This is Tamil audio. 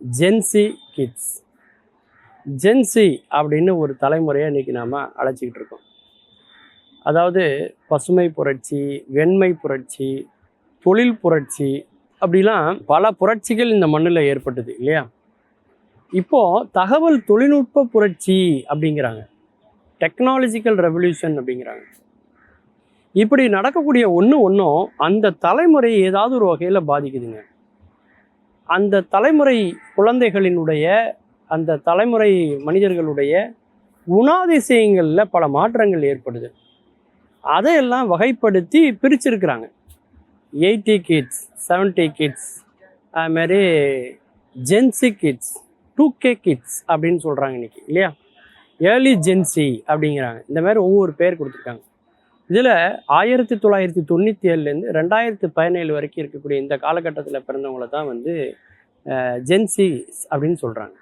Gen Z kids. ஜென்சி அப்படின்னு ஒரு தலைமுறையை இன்றைக்கி நாம் அழைச்சிக்கிட்டு இருக்கோம். அதாவது பசுமை புரட்சி, வெண்மை புரட்சி, தொழில் புரட்சி, அப்படிலாம் பல புரட்சிகள் இந்த மண்ணில் ஏற்பட்டது இல்லையா? இப்போது தகவல் தொழில்நுட்ப புரட்சி அப்படிங்கிறாங்க, டெக்னாலஜிக்கல் ரெவல்யூஷன் அப்படிங்கிறாங்க. இப்படி நடக்கக்கூடிய ஒன்றும் அந்த தலைமுறை ஏதாவது ஒரு வகையில் பாதிக்குதுங்க. அந்த தலைமுறை குழந்தைகளினுடைய, அந்த தலைமுறை மனிதர்களுடைய குணாதிசயங்களில் பல மாற்றங்கள் ஏற்படுது. அதையெல்லாம் வகைப்படுத்தி பிரிச்சிருக்கிறாங்க. 80 கிட்ஸ், 70 கிட்ஸ், அதுமாரி ஜென்சி கிட்ஸ், 2K கிட்ஸ் அப்படின்னு சொல்கிறாங்க இன்றைக்கி இல்லையா? ஏர்லி ஜென்சி அப்படிங்கிறாங்க. இந்த மாதிரி ஒவ்வொரு பேர் கொடுத்துருக்காங்க. இதில் 1997லேருந்து 2017 வரைக்கும் இருக்கக்கூடிய இந்த காலகட்டத்தில் பிறந்தவங்கள தான் ஜென்சி அப்படின்னு சொல்கிறாங்க.